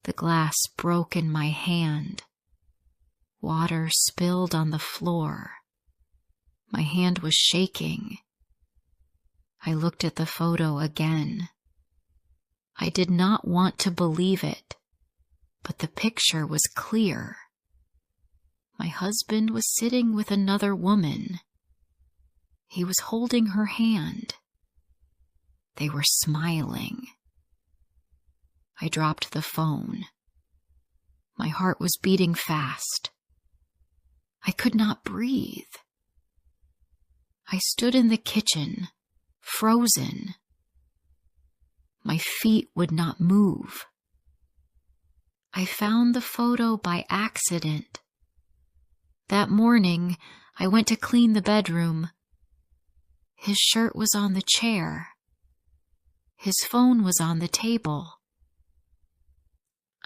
The glass broke in my hand. Water spilled on the floor. My hand was shaking. I looked at the photo again. I did not want to believe it, but the picture was clear. My husband was sitting with another woman. He was holding her hand. They were smiling. I dropped the phone. My heart was beating fast. I could not breathe. I stood in the kitchen, frozen. My feet would not move. I found the photo by accident. That morning, I went to clean the bedroom. His shirt was on the chair. His phone was on the table.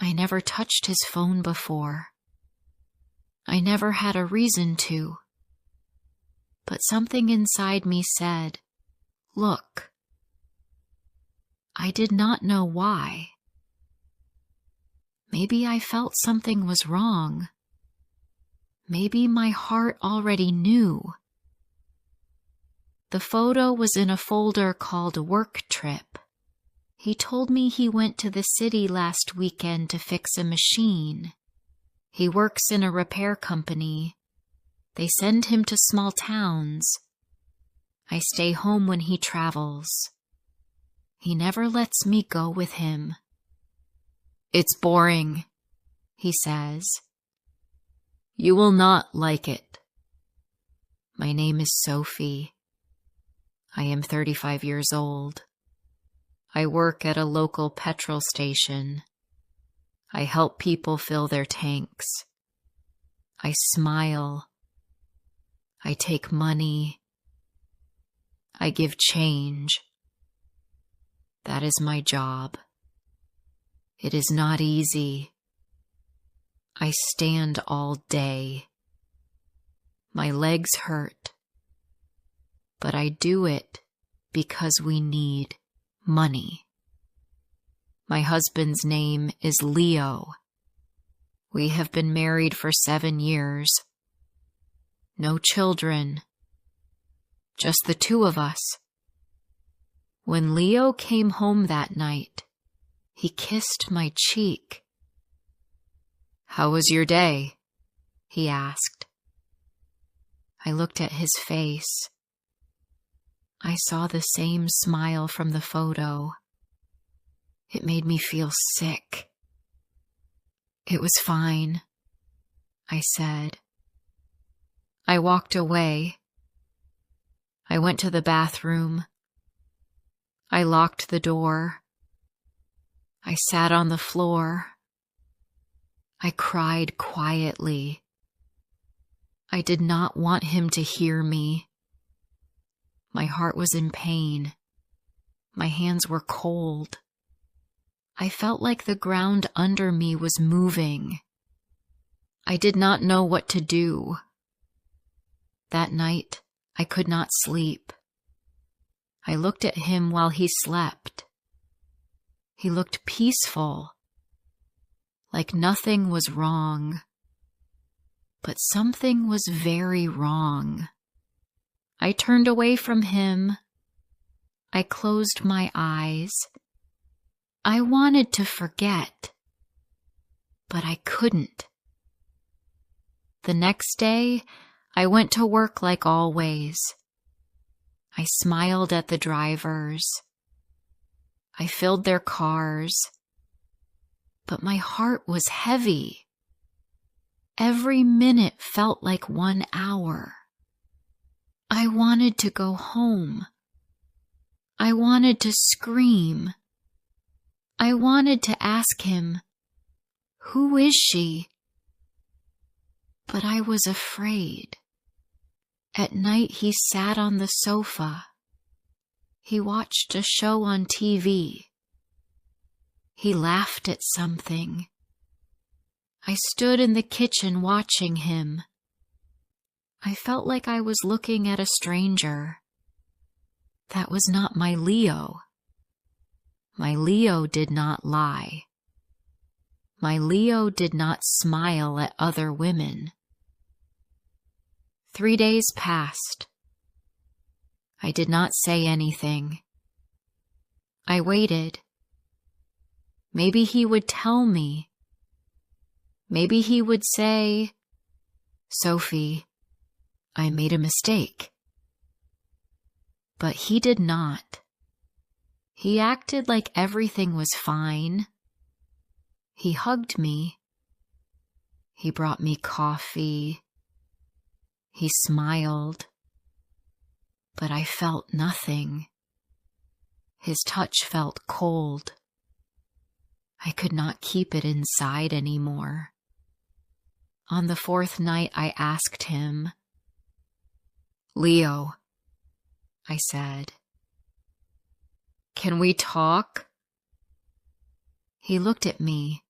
I never touched his phone before. I never had a reason to. But something inside me said, "Look." I did not know why. Maybe I felt something was wrong. Maybe my heart already knew. The photo was in a folder called Work Trip. He told me he went to the city last weekend to fix a machine. He works in a repair company. They send him to small towns. I stay home when he travels. He never lets me go with him. "It's boring," he says. "You will not like it." My name is Sophie. I am 35 years old. I work at a local petrol station. I help people fill their tanks. I smile. I take money. I give change. That is my job. It is not easy. I stand all day. My legs hurt. But I do it because we need money. My husband's name is Leo. We have been married for 7 years. No children. Just the two of us. When Leo came home that night, he kissed my cheek. "How was your day?" he asked. I looked at his face. I saw the same smile from the photo. It made me feel sick. "It was fine," I said. I walked away. I went to the bathroom. I locked the door. I sat on the floor. I cried quietly. I did not want him to hear me. My heart was in pain. My hands were cold. I felt like the ground under me was moving. I did not know what to do. That night, I could not sleep. I looked at him while he slept. He looked peaceful, like nothing was wrong. But something was very wrong. I turned away from him. I closed my eyes. I wanted to forget, but I couldn't. The next day, I went to work like always. I smiled at the drivers. I filled their cars. But my heart was heavy. Every minute felt like 1 hour. I wanted to go home. I wanted to scream. I wanted to ask him, "Who is she?" But I was afraid. At night he sat on the sofa. He watched a show on TV. He laughed at something. I stood in the kitchen watching him. I felt like I was looking at a stranger. That was not my Leo. My Leo did not lie. My Leo did not smile at other women. 3 days passed. I did not say anything. I waited. Maybe he would tell me. Maybe he would say, "Sophie, I made a mistake." But he did not. He acted like everything was fine. He hugged me. He brought me coffee. He smiled. But I felt nothing. His touch felt cold. I could not keep it inside anymore. On the 4th night, I asked him, "Leo," I said, "can we talk?" He looked at me.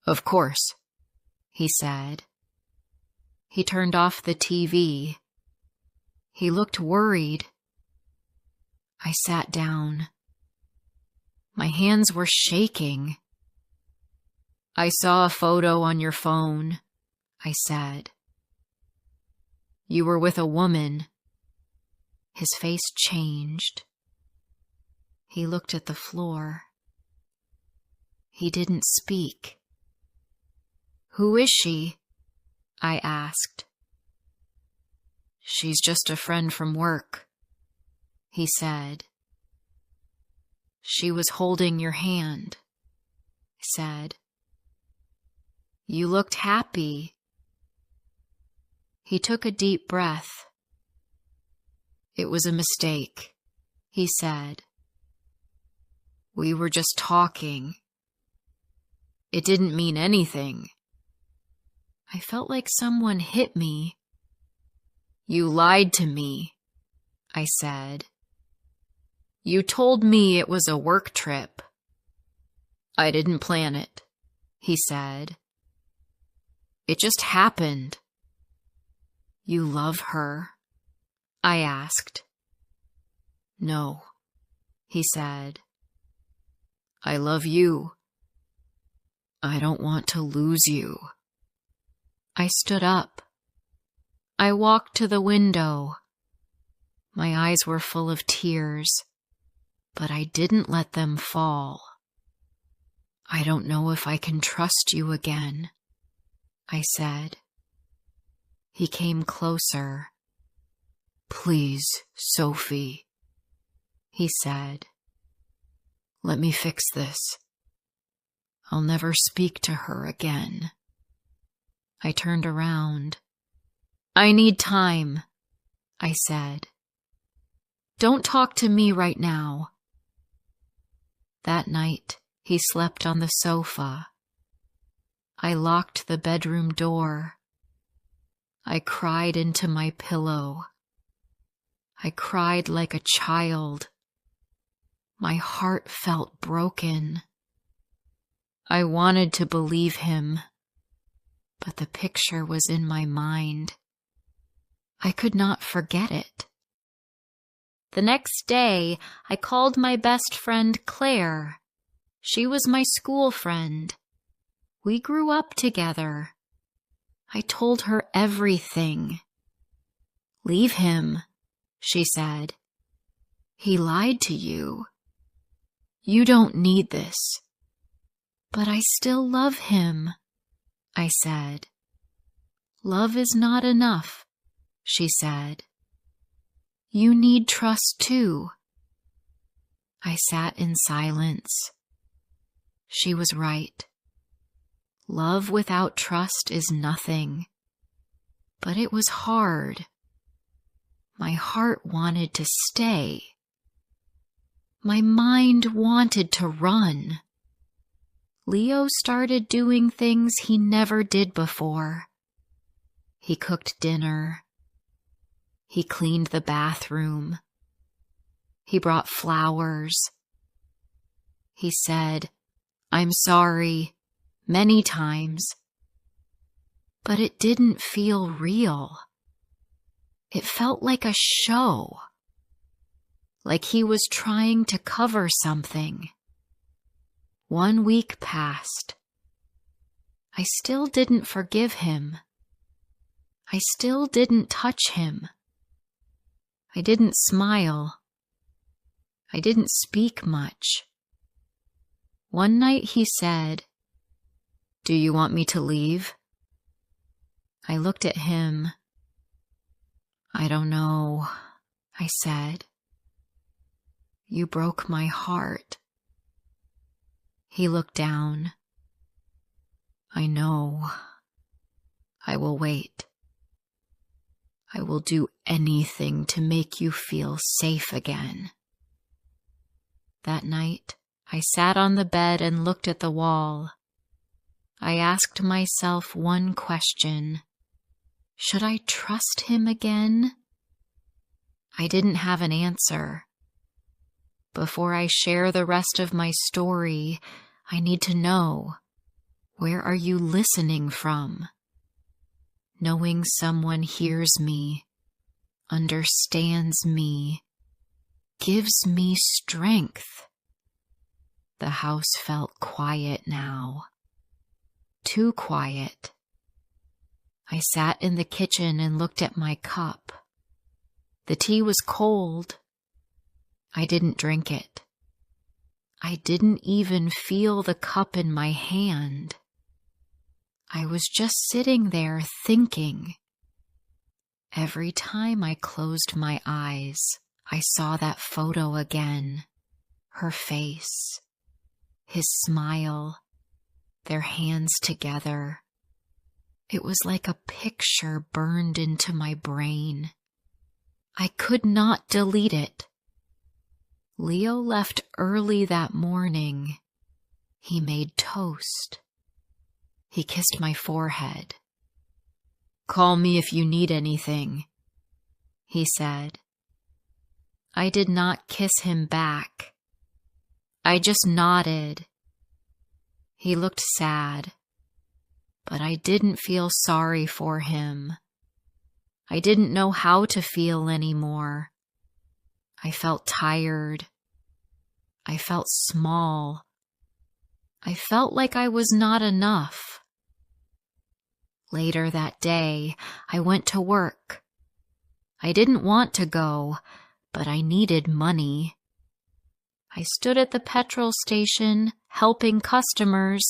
"Of course," he said. He turned off the TV. He looked worried. I sat down. My hands were shaking. "I saw a photo on your phone," I said. "You were with a woman." His face changed. He looked at the floor. He didn't speak. "Who is she?" I asked. "She's just a friend from work," he said. "She was holding your hand," I said. "You looked happy." He took a deep breath. "It was a mistake," he said. "We were just talking. It didn't mean anything." I felt like someone hit me. "You lied to me," I said. "You told me it was a work trip." "I didn't plan it," he said. "It just happened." "You love her?" I asked. "No," he said. "I love you. I don't want to lose you." I stood up. I walked to the window. My eyes were full of tears, but I didn't let them fall. "I don't know if I can trust you again," I said. He came closer. "Please, Sophie," he said. "Let me fix this. I'll never speak to her again." I turned around. "I need time," I said. "Don't talk to me right now." That night, he slept on the sofa. I locked the bedroom door. I cried into my pillow. I cried like a child. My heart felt broken. I wanted to believe him, but the picture was in my mind. I could not forget it. The next day, I called my best friend Claire. She was my school friend. We grew up together. I told her everything. "Leave him," she said. "He lied to you. You don't need this." "But I still love him," I said. "Love is not enough," she said. "You need trust too." I sat in silence. She was right. Love without trust is nothing. But it was hard. My heart wanted to stay. My mind wanted to run. Leo started doing things he never did before. He cooked dinner. He cleaned the bathroom. He brought flowers. He said, "I'm sorry," many times. But it didn't feel real. It felt like a show. Like he was trying to cover something. 1 week passed. I still didn't forgive him. I still didn't touch him. I didn't smile. I didn't speak much. One night he said, "Do you want me to leave?" I looked at him. "I don't know," I said. "You broke my heart." He looked down. "I know. I will wait. I will do anything to make you feel safe again." That night, I sat on the bed and looked at the wall. I asked myself one question. Should I trust him again? I didn't have an answer. Before I share the rest of my story, I need to know, where are you listening from? Knowing someone hears me, understands me, gives me strength. The house felt quiet now. Too quiet. I sat in the kitchen and looked at my cup. The tea was cold. I didn't drink it. I didn't even feel the cup in my hand. I was just sitting there thinking. Every time I closed my eyes, I saw that photo again. Her face, his smile, their hands together. It was like a picture burned into my brain. I could not delete it. Leo left early that morning. He made toast. He kissed my forehead. "Call me if you need anything," he said. I did not kiss him back. I just nodded. He looked sad, but I didn't feel sorry for him. I didn't know how to feel anymore. I felt tired. I felt small. I felt like I was not enough. Later that day, I went to work. I didn't want to go, but I needed money. I stood at the petrol station, helping customers.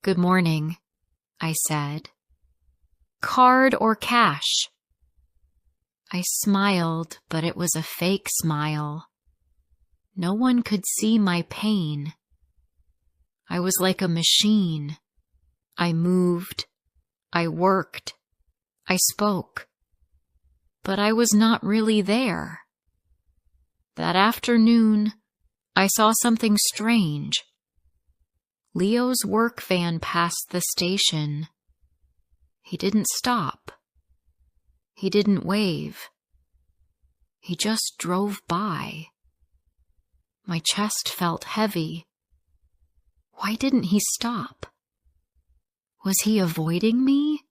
"Good morning," I said. "Card or cash?" I smiled, but it was a fake smile. No one could see my pain. I was like a machine. I moved. I worked. I spoke. But I was not really there. That afternoon, I saw something strange. Leo's work van passed the station. He didn't stop. He didn't wave. He just drove by. My chest felt heavy. Why didn't he stop? Was he avoiding me?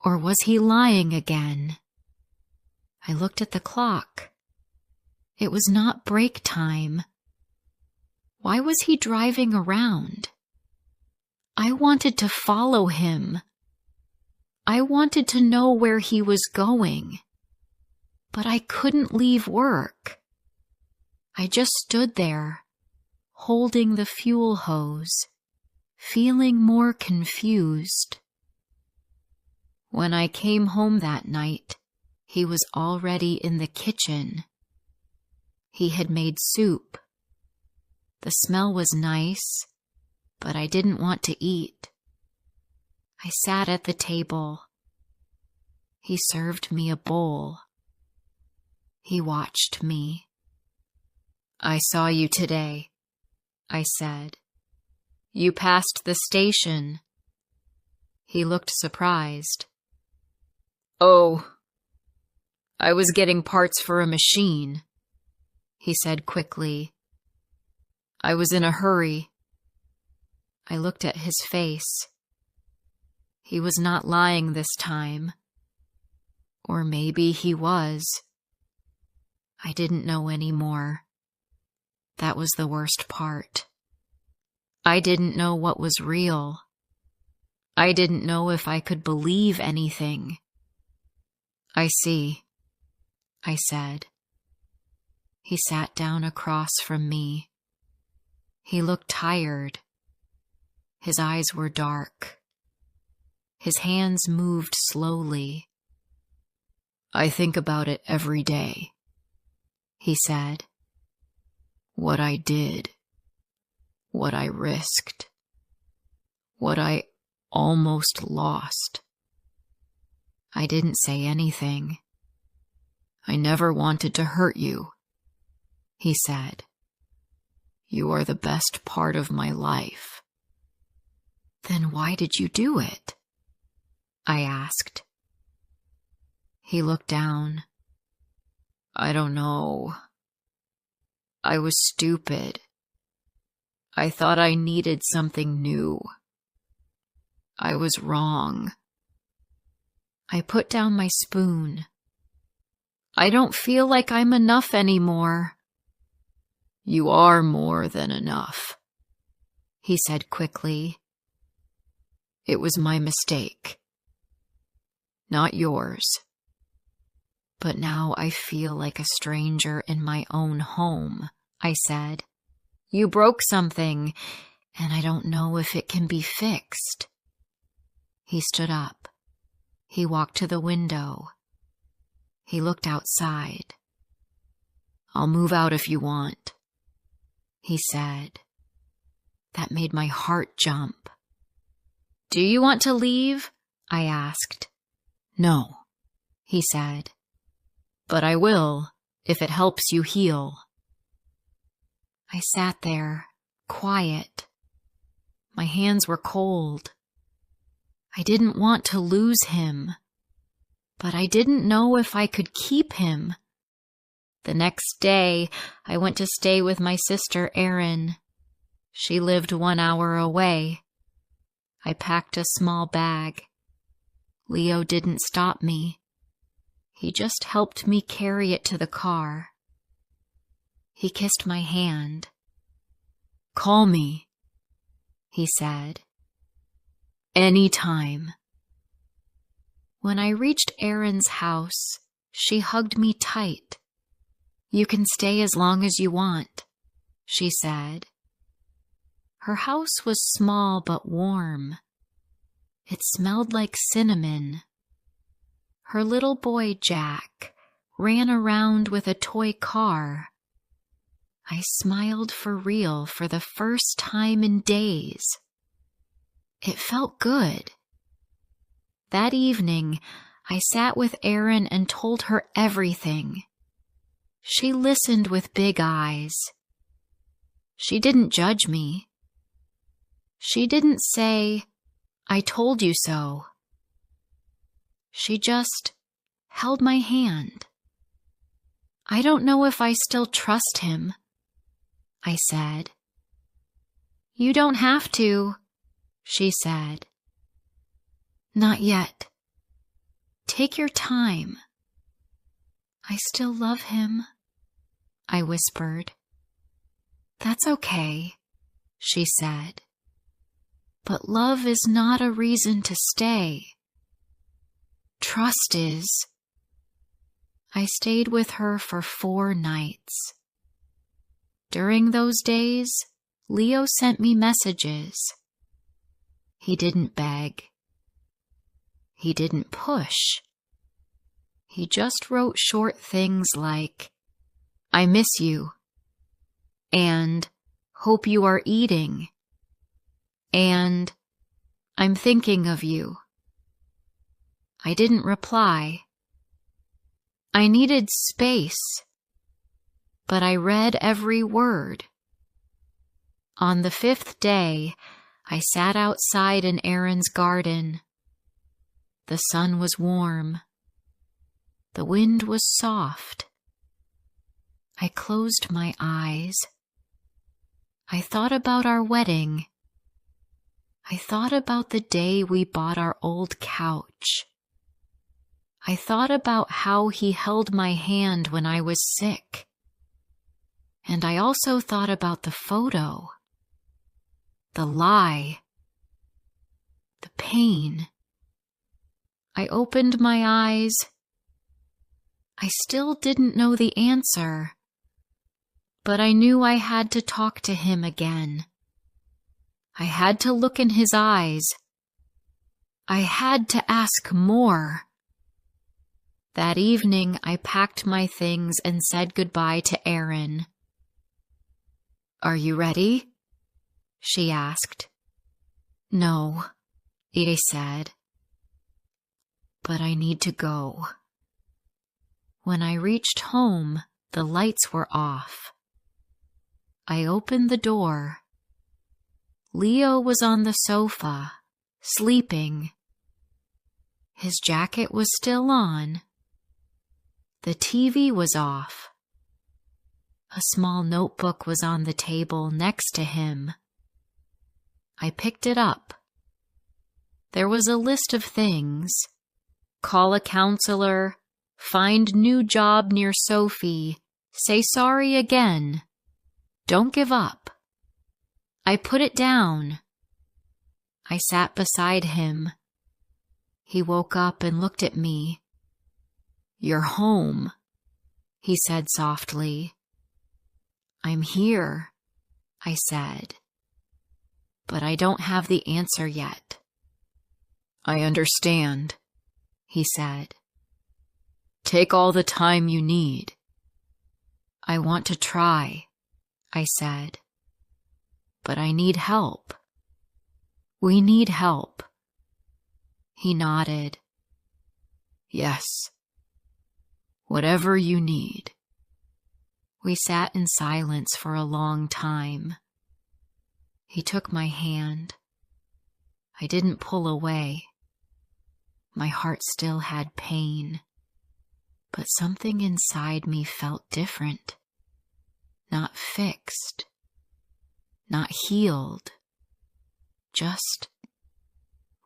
Or was he lying again? I looked at the clock. It was not break time. Why was he driving around? I wanted to follow him. I wanted to know where he was going. But I couldn't leave work. I just stood there, holding the fuel hose, feeling more confused. When I came home that night, he was already in the kitchen. He had made soup. The smell was nice, but I didn't want to eat. I sat at the table. He served me a bowl. He watched me. "I saw you today," I said. "You passed the station." He looked surprised. "Oh, I was getting parts for a machine," he said quickly. "I was in a hurry." I looked at his face. He was not lying this time. Or maybe he was. I didn't know anymore. That was the worst part. I didn't know what was real I didn't know if I could believe anything. I see, I said. He sat down across from me. He looked tired. His eyes were dark. His hands moved slowly. I think about it every day, he said. What I did, what I risked, what I almost lost. I didn't say anything. I never wanted to hurt you, he said. You are the best part of my life. Then why did you do it? I asked. He looked down. I don't know. I was stupid. I thought I needed something new. I was wrong. I put down my spoon. I don't feel like I'm enough anymore. You are more than enough, he said quickly. It was my mistake, not yours. But now I feel like a stranger in my own home, I said. You broke something, and I don't know if it can be fixed. He stood up. He walked to the window. He looked outside. I'll move out if you want, he said. That made my heart jump. Do you want to leave? I asked. No, he said. But I will, if it helps you heal. I sat there, quiet. My hands were cold. I didn't want to lose him, but I didn't know if I could keep him. The next day, I went to stay with my sister Erin. She lived 1 hour away. I packed a small bag. Leo didn't stop me. He just helped me carry it to the car. He kissed my hand. Call me, he said. Anytime. When I reached Erin's house, she hugged me tight. You can stay as long as you want, she said. Her house was small but warm. It smelled like cinnamon. Her little boy, Jack, ran around with a toy car. I smiled for real for the first time in days. It felt good. That evening, I sat with Erin and told her everything. She listened with big eyes. She didn't judge me. She didn't say, I told you so. She just held my hand. I don't know if I still trust him, I said. You don't have to, she said. Not yet. Take your time. I still love him, I whispered. That's okay, she said. But love is not a reason to stay. Trust is. I stayed with her for 4 nights. During those days, Leo sent me messages. He didn't beg. He didn't push. He just wrote short things like, I miss you, and hope you are eating, and I'm thinking of you. I didn't reply. I needed space, but I read every word. On the 5th day, I sat outside in Erin's garden. The sun was warm. The wind was soft. I closed my eyes. I thought about our wedding. I thought about the day we bought our old couch. I thought about how he held my hand when I was sick. And I also thought about the photo. The lie. The pain. I opened my eyes. I still didn't know the answer, but I knew I had to talk to him again. I had to look in his eyes. I had to ask more. That evening, I packed my things and said goodbye to Erin. "Are you ready?" she asked. "No," I said. "But I need to go." When I reached home, the lights were off. I opened the door. Leo was on the sofa, sleeping. His jacket was still on. The TV was off. A small notebook was on the table next to him. I picked it up. There was a list of things. Call a counselor, find new job near Sophie, say sorry again, don't give up. I put it down. I sat beside him. He woke up and looked at me. "You're home," he said softly. "I'm here," I said. "But I don't have the answer yet." "I understand," he said. "Take all the time you need." "I want to try," I said. "But I need help." "We need help." He nodded. "Yes. Whatever you need." We sat in silence for a long time. He took my hand. I didn't pull away. My heart still had pain, but something inside me felt different. Not fixed, not healed, just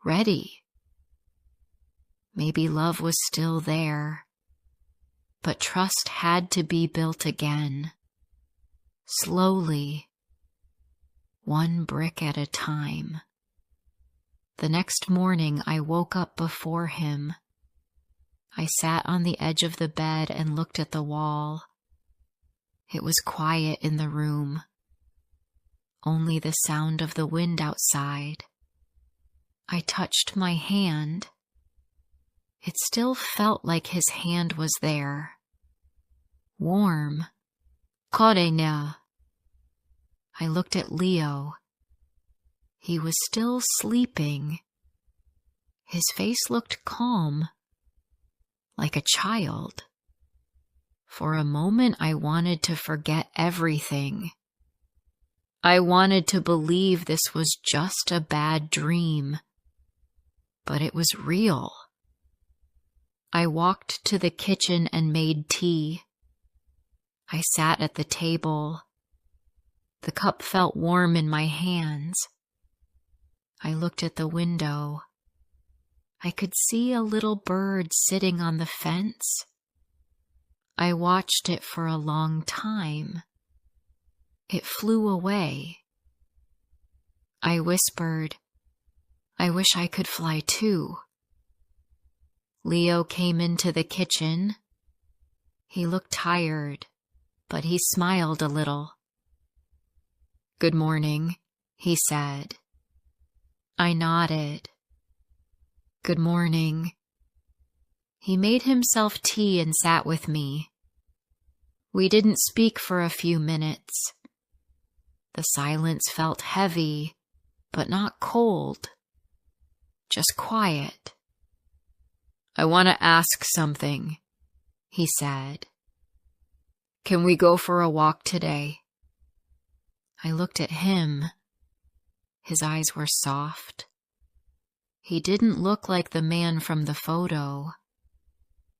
ready. Maybe love was still there, but trust had to be built again, slowly, one brick at a time. The next morning I woke up before him. I sat on the edge of the bed and looked at the wall. It was quiet in the room, only the sound of the wind outside. I touched my hand. It still felt like his hand was there. Warm. Chosenones. I looked at Leo. He was still sleeping. His face looked calm, like a child. For a moment I wanted to forget everything. I wanted to believe this was just a bad dream, but it was real. I walked to the kitchen and made tea. I sat at the table. The cup felt warm in my hands. I looked at the window. I could see a little bird sitting on the fence. I watched it for a long time. It flew away. I whispered, "I wish I could fly too." Leo came into the kitchen. He looked tired, but he smiled a little. "Good morning," he said. I nodded. "Good morning." He made himself tea and sat with me. We didn't speak for a few minutes. The silence felt heavy, but not cold. Just quiet. "I want to ask something," he said. "Can we go for a walk today?" I looked at him. His eyes were soft. He didn't look like the man from the photo.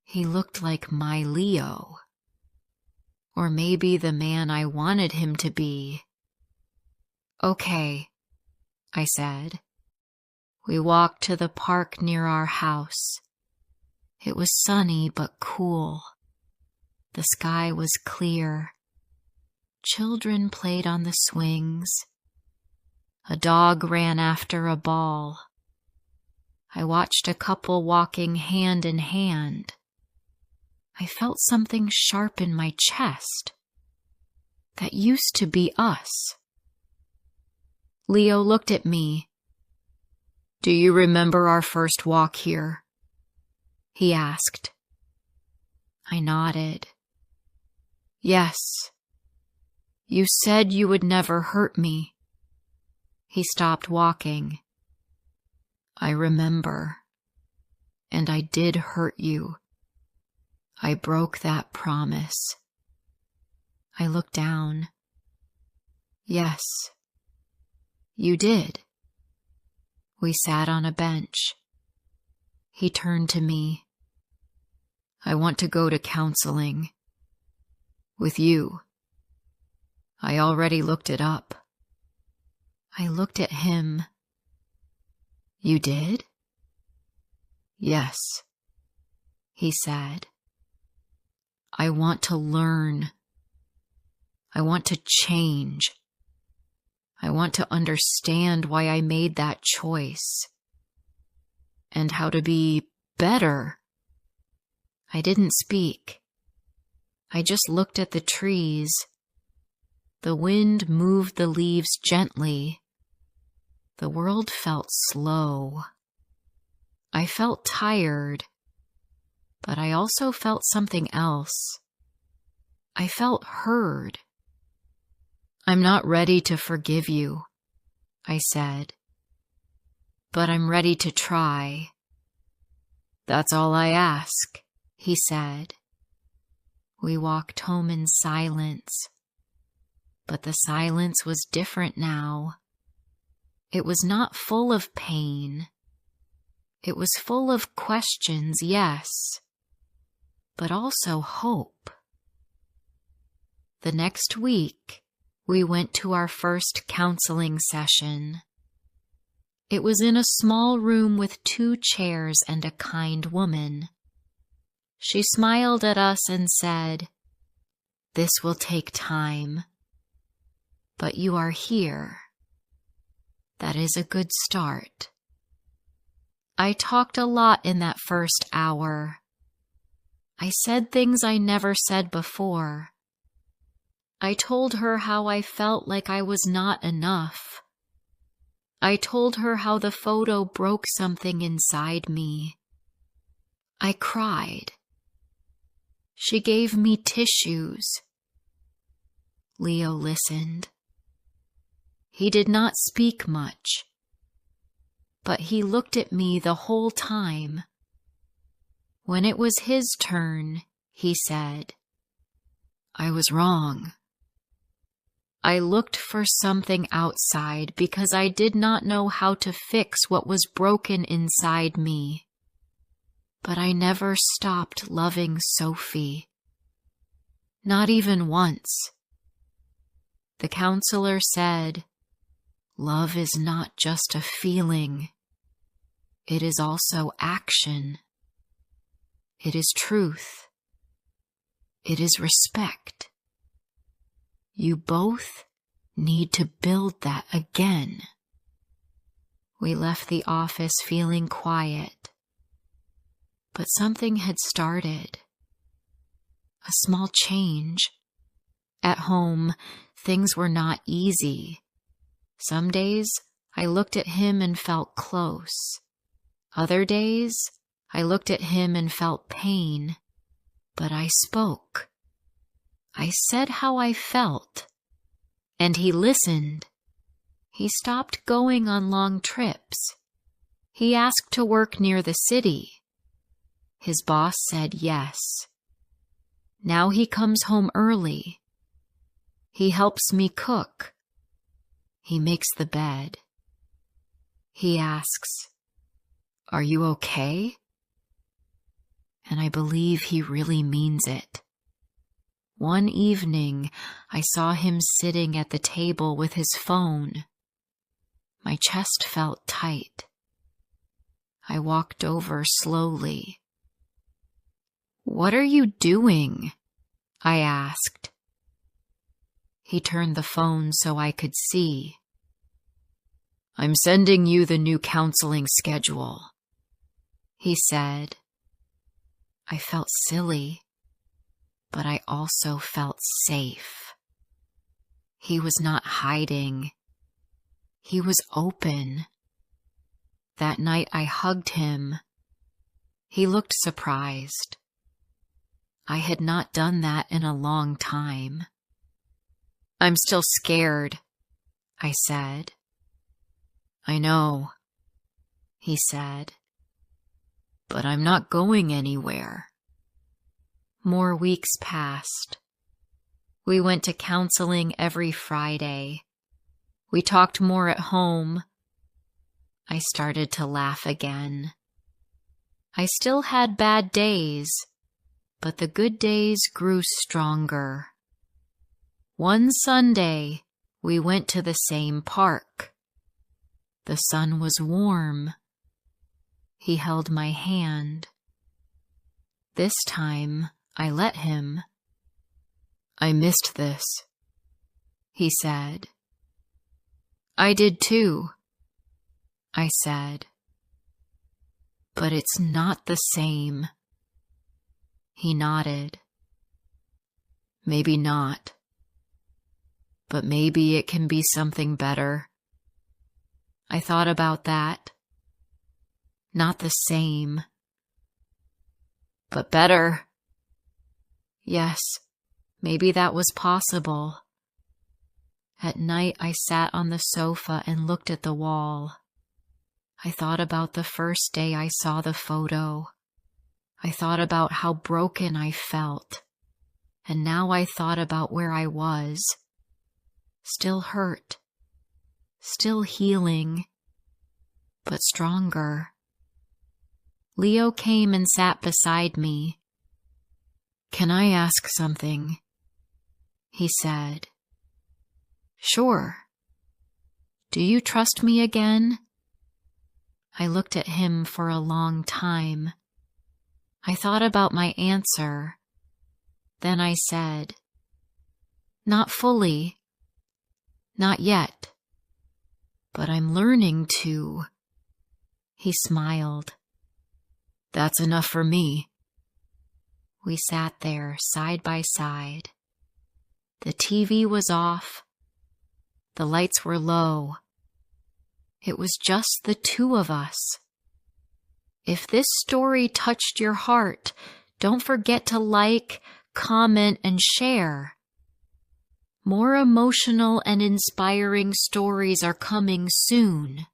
He looked like my Leo. Or maybe the man I wanted him to be. "Okay," I said. We walked to the park near our house. It was sunny but cool. The sky was clear. Children played on the swings. A dog ran after a ball. I watched a couple walking hand in hand. I felt something sharp in my chest. That used to be us. Leo looked at me. "Do you remember our first walk here?" he asked. I nodded. "Yes. You said you would never hurt me." He stopped walking. "I remember. And I did hurt you. I broke that promise." I looked down. "Yes, you did." We sat on a bench. He turned to me. "I want to go to counseling. With you. I already looked it up." I looked at him. "You did?" "Yes," he said. "I want to learn. I want to change. I want to understand why I made that choice. And how to be better." I didn't speak. I just looked at the trees. The wind moved the leaves gently. The world felt slow. I felt tired, but I also felt something else. I felt heard. "I'm not ready to forgive you," I said. "But I'm ready to try." "That's all I ask," he said. We walked home in silence. But the silence was different now. It was not full of pain. It was full of questions, yes, but also hope. The next week, we went to our first counseling session. It was in a small room with 2 chairs and a kind woman. She smiled at us and said, "This will take time, but you are here. That is a good start." I talked a lot in that first hour. I said things I never said before. I told her how I felt like I was not enough. I told her how the photo broke something inside me. I cried. She gave me tissues. Leo listened. He did not speak much, but he looked at me the whole time. When it was his turn, he said, "I was wrong." I looked for something outside because I did not know how to fix what was broken inside me. But I never stopped loving Sophie. Not even once. The counselor said, "Love is not just a feeling. It is also action. It is truth. It is respect. You both need to build that again." We left the office feeling quiet, but something had started. A small change. At home, things were not easy. Some days, I looked at him and felt close. Other days, I looked at him and felt pain. But I spoke. I said how I felt. And he listened. He stopped going on long trips. He asked to work near the city. His boss said yes. Now he comes home early. He helps me cook. He makes the bed. He asks, "Are you okay?" And I believe he really means it. One evening, I saw him sitting at the table with his phone. My chest felt tight. I walked over slowly. "What are you doing?" I asked. He turned the phone so I could see. "I'm sending you the new counseling schedule. he said. I felt silly, but I also felt safe. He was not hiding. He was open. That night I hugged him. He looked surprised. I had not done that in a long time. I'm still scared, I said. I know, he said, but I'm not going anywhere. More weeks passed. We went to counseling every Friday. We talked more at home. I started to laugh again. I still had bad days, but the good days grew stronger. One Sunday, we went to the same park. The sun was warm. He held my hand. This time, I let him. I missed this, he said. I did too, I said. But it's not the same. He nodded. Maybe not. But maybe it can be something better. I thought about that. Not the same. But better. Yes, maybe that was possible. At night I sat on the sofa and looked at the wall. I thought about the first day I saw the photo. I thought about how broken I felt. And now I thought about where I was. Still hurt. Still healing. But stronger. Leo came and sat beside me. Can I ask something? He said. Sure. Do you trust me again? I looked at him for a long time. I thought about my answer. Then I said, not fully. Not yet. But I'm learning to. He smiled. That's enough for me. We sat there side by side. The TV was off. The lights were low. It was just the two of us. If this story touched your heart, don't forget to like, comment, and share. More emotional and inspiring stories are coming soon.